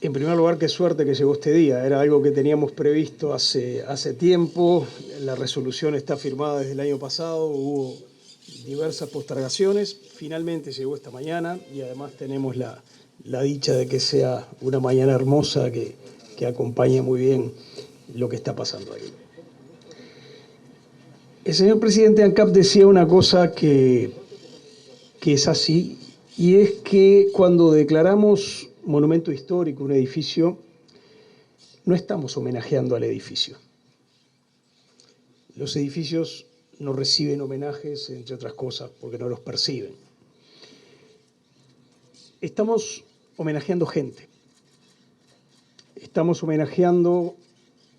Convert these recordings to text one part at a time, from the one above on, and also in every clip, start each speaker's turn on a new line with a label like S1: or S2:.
S1: En primer lugar, qué suerte que llegó este día. Era algo que teníamos previsto hace tiempo. La resolución está firmada desde el año pasado. Hubo diversas postergaciones. Finalmente llegó esta mañana y además tenemos la dicha de que sea una mañana hermosa que acompañe muy bien lo que está pasando ahí. El señor presidente ANCAP decía una cosa que es así, y es que cuando declaramos monumento histórico un edificio, no estamos homenajeando al edificio. Los edificios no reciben homenajes, entre otras cosas, porque no los perciben. Estamos homenajeando gente. Estamos homenajeando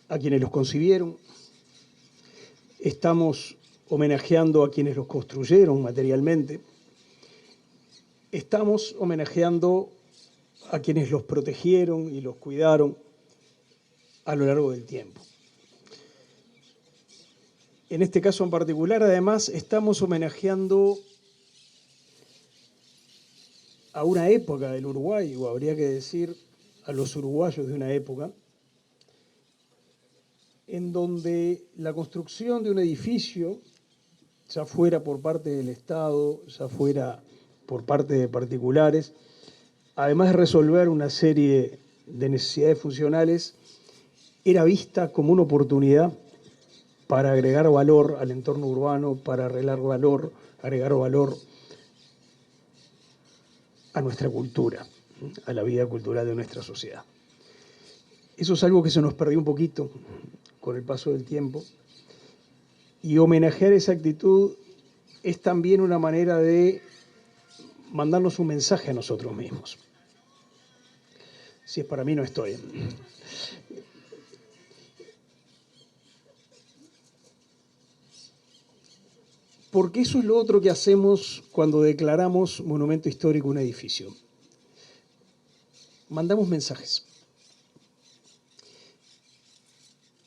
S1: a quienes los concibieron. Estamos homenajeando a quienes los construyeron materialmente. Estamos homenajeando a quienes los protegieron y los cuidaron a lo largo del tiempo. En este caso en particular, además, estamos homenajeando a una época del Uruguay, o habría que decir a los uruguayos de una época, en donde la construcción de un edificio, ya fuera por parte del Estado, ya fuera por parte de particulares, además de resolver una serie de necesidades funcionales, era vista como una oportunidad para agregar valor al entorno urbano, para agregar valor a nuestra cultura, a la vida cultural de nuestra sociedad. Eso es algo que se nos perdió un poquito con el paso del tiempo, y homenajear esa actitud es también una manera de mandarnos un mensaje a nosotros mismos. Si es para mí, no estoy. Porque eso es lo otro que hacemos cuando declaramos monumento histórico un edificio. Mandamos mensajes.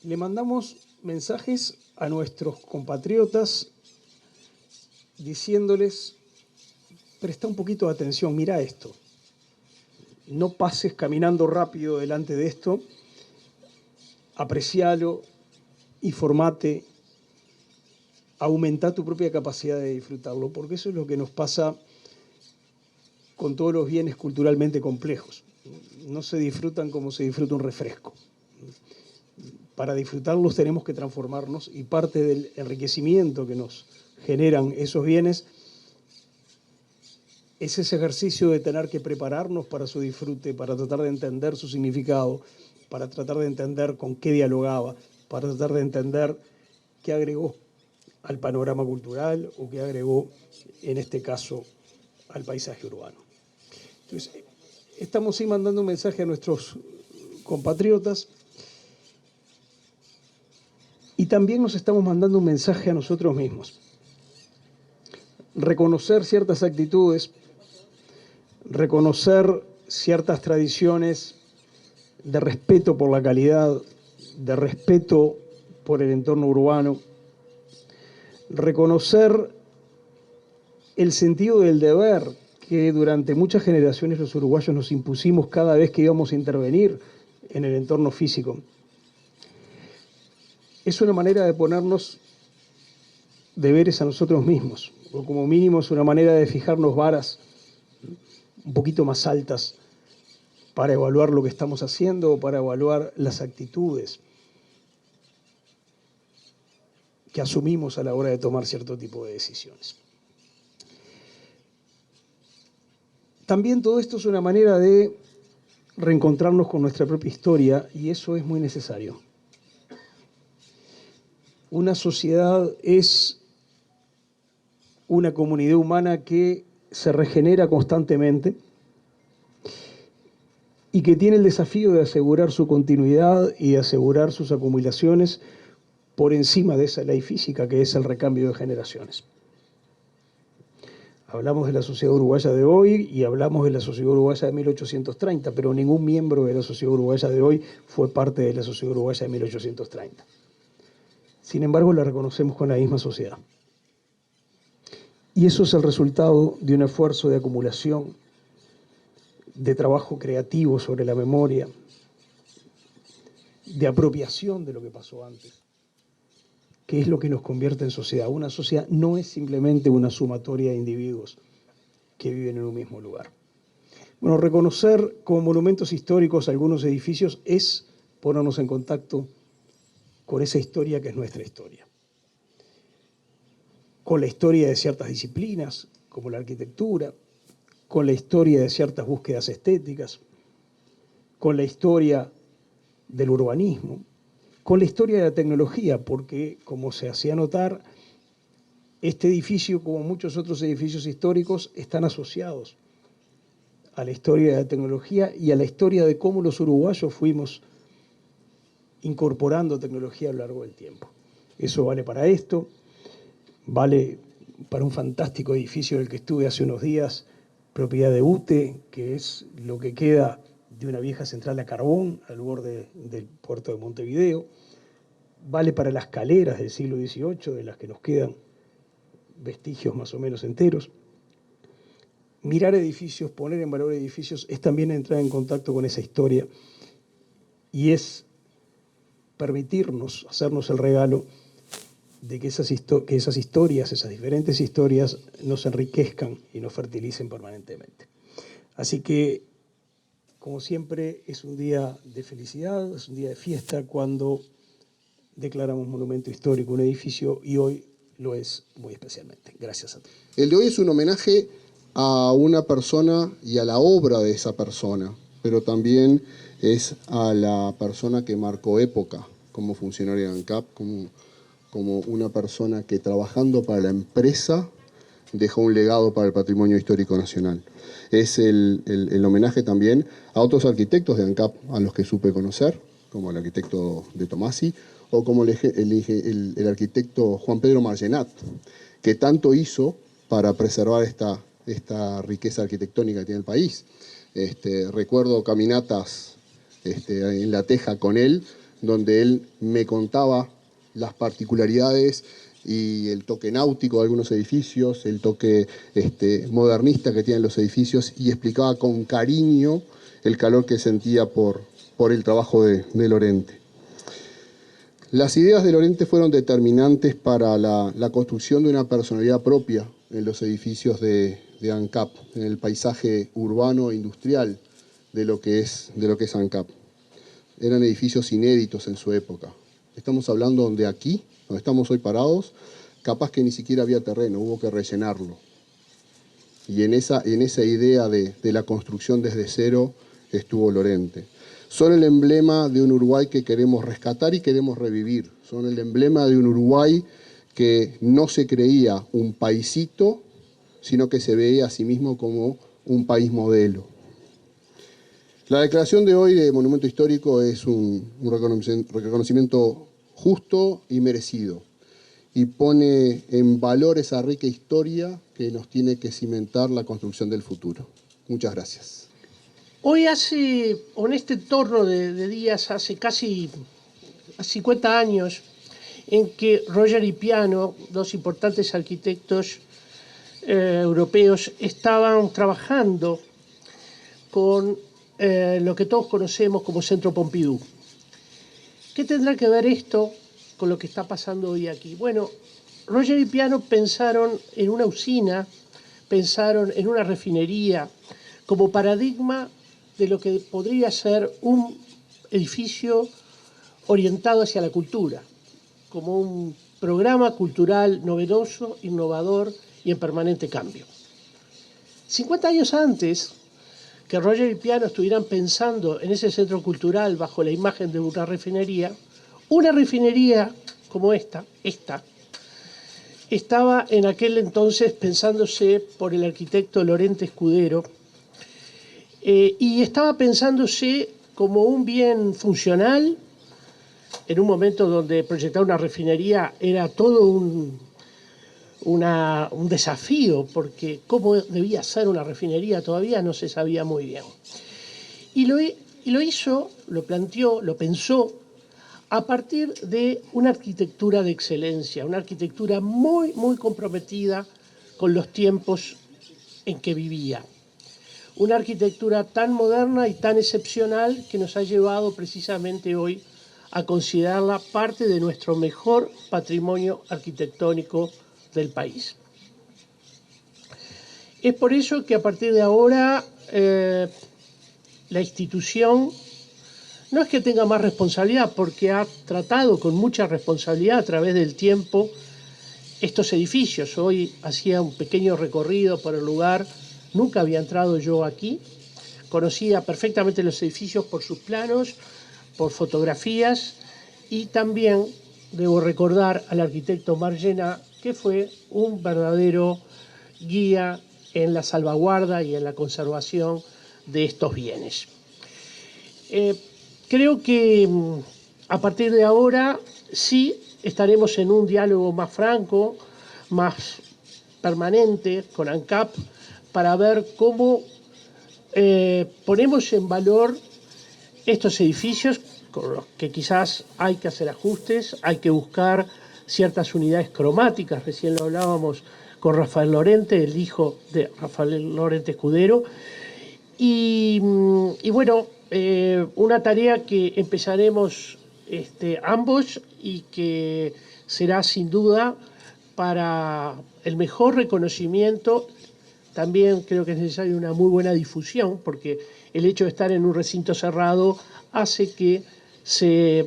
S1: Le mandamos mensajes a nuestros compatriotas diciéndoles: presta un poquito de atención, mira esto. No pases caminando rápido delante de esto, aprecialo, informate, aumenta tu propia capacidad de disfrutarlo, porque eso es lo que nos pasa con todos los bienes culturalmente complejos. No se disfrutan como se disfruta un refresco. Para disfrutarlos tenemos que transformarnos, y parte del enriquecimiento que nos generan esos bienes es ese ejercicio de tener que prepararnos para su disfrute, para tratar de entender su significado, para tratar de entender con qué dialogaba, para tratar de entender qué agregó al panorama cultural o qué agregó, en este caso, al paisaje urbano. Entonces, estamos sí mandando un mensaje a nuestros compatriotas, y también nos estamos mandando un mensaje a nosotros mismos. Reconocer ciertas actitudes, reconocer ciertas tradiciones de respeto por la calidad, de respeto por el entorno urbano, reconocer el sentido del deber que durante muchas generaciones los uruguayos nos impusimos cada vez que íbamos a intervenir en el entorno físico. Es una manera de ponernos deberes a nosotros mismos, o como mínimo es una manera de fijarnos varas un poquito más altas para evaluar lo que estamos haciendo o para evaluar las actitudes que asumimos a la hora de tomar cierto tipo de decisiones. También todo esto es una manera de reencontrarnos con nuestra propia historia, y eso es muy necesario. Una sociedad es una comunidad humana que se regenera constantemente y que tiene el desafío de asegurar su continuidad y de asegurar sus acumulaciones por encima de esa ley física que es el recambio de generaciones. Hablamos de la sociedad uruguaya de hoy y hablamos de la sociedad uruguaya de 1830, pero ningún miembro de la sociedad uruguaya de hoy fue parte de la sociedad uruguaya de 1830. Sin embargo, la reconocemos con la misma sociedad. Y eso es el resultado de un esfuerzo de acumulación, de trabajo creativo sobre la memoria, de apropiación de lo que pasó antes, que es lo que nos convierte en sociedad. Una sociedad no es simplemente una sumatoria de individuos que viven en un mismo lugar. Bueno, reconocer como monumentos históricos algunos edificios es ponernos en contacto con esa historia que es nuestra historia, con la historia de ciertas disciplinas, como la arquitectura, con la historia de ciertas búsquedas estéticas, con la historia del urbanismo, con la historia de la tecnología, porque, como se hacía notar, este edificio, como muchos otros edificios históricos, están asociados a la historia de la tecnología y a la historia de cómo los uruguayos fuimos incorporando tecnología a lo largo del tiempo. Eso vale para esto, vale para un fantástico edificio del que estuve hace unos días, propiedad de UTE, que es lo que queda de una vieja central a carbón al borde del puerto de Montevideo. Vale para las caleras del siglo XVIII, de las que nos quedan vestigios más o menos enteros. Mirar edificios, poner en valor edificios, es también entrar en contacto con esa historia y es permitirnos, hacernos el regalo de que esas historias, esas diferentes historias, nos enriquezcan y nos fertilicen permanentemente. Así que, como siempre, es un día de felicidad, es un día de fiesta cuando declaramos monumento histórico un edificio, y hoy lo es muy especialmente. Gracias a todos.
S2: El de hoy es un homenaje a una persona y a la obra de esa persona, pero también es a la persona que marcó época como funcionario de ANCAP, como una persona que, trabajando para la empresa, dejó un legado para el patrimonio histórico nacional. Es el homenaje también a otros arquitectos de ANCAP a los que supe conocer, como el arquitecto de Tomasi, o como el arquitecto Juan Pedro Margenat, que tanto hizo para preservar esta riqueza arquitectónica que tiene el país. Recuerdo caminatas en La Teja con él, donde él me contaba las particularidades y el toque náutico de algunos edificios, el toque modernista que tienen los edificios, y explicaba con cariño el calor que sentía por el trabajo de Lorente. Las ideas de Lorente fueron determinantes para la construcción de una personalidad propia en los edificios de ANCAP, en el paisaje urbano e industrial de lo que es ANCAP. Eran edificios inéditos en su época. Estamos hablando donde aquí, donde estamos hoy parados, capaz que ni siquiera había terreno, hubo que rellenarlo. Y en esa idea de la construcción desde cero estuvo Lorente. Son el emblema de un Uruguay que queremos rescatar y queremos revivir. Son el emblema de un Uruguay que no se creía un paisito, sino que se veía a sí mismo como un país modelo. La declaración de hoy de Monumento Histórico es un reconocimiento justo y merecido, y pone en valor esa rica historia que nos tiene que cimentar la construcción del futuro. Muchas gracias.
S3: Hoy en este entorno de días, hace casi 50 años, en que Roger y Piano, dos importantes arquitectos europeos, estaban trabajando con lo que todos conocemos como Centro Pompidou. ¿Qué tendrá que ver esto con lo que está pasando hoy aquí? Bueno, Roger y Piano pensaron en una usina, pensaron en una refinería como paradigma de lo que podría ser un edificio orientado hacia la cultura, como un programa cultural novedoso, innovador y en permanente cambio. 50 años antes que Roger y Piano estuvieran pensando en ese centro cultural bajo la imagen de una refinería como esta, estaba en aquel entonces pensándose por el arquitecto Lorente Escudero, y estaba pensándose como un bien funcional, en un momento donde proyectar una refinería era todo un desafío, porque cómo debía ser una refinería todavía no se sabía muy bien. Y lo hizo, lo planteó, lo pensó a partir de una arquitectura de excelencia, una arquitectura muy, muy comprometida con los tiempos en que vivía. una arquitectura tan moderna y tan excepcional que nos ha llevado precisamente hoy a considerarla parte de nuestro mejor patrimonio arquitectónico del país. Es por eso que a partir de ahora la institución no es que tenga más responsabilidad, porque ha tratado con mucha responsabilidad a través del tiempo estos edificios. Hoy hacía un pequeño recorrido por el lugar, nunca había entrado yo aquí, conocía perfectamente los edificios por sus planos, por fotografías, y también debo recordar al arquitecto Margenat, que fue un verdadero guía en la salvaguarda y en la conservación de estos bienes. Creo que a partir de ahora sí estaremos en un diálogo más franco, más permanente con ANCAP, para ver cómo ponemos en valor estos edificios con los que quizás hay que hacer ajustes, hay que buscar ciertas unidades cromáticas. Recién lo hablábamos con Rafael Lorente, el hijo de Rafael Lorente Escudero. Y bueno, una tarea que empezaremos ambos y que será sin duda para el mejor reconocimiento. También creo que es necesaria una muy buena difusión, porque el hecho de estar en un recinto cerrado hace que se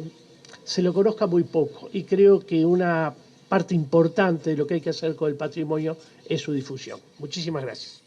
S3: lo conozca muy poco. Y creo que una parte importante de lo que hay que hacer con el patrimonio es su difusión. Muchísimas gracias.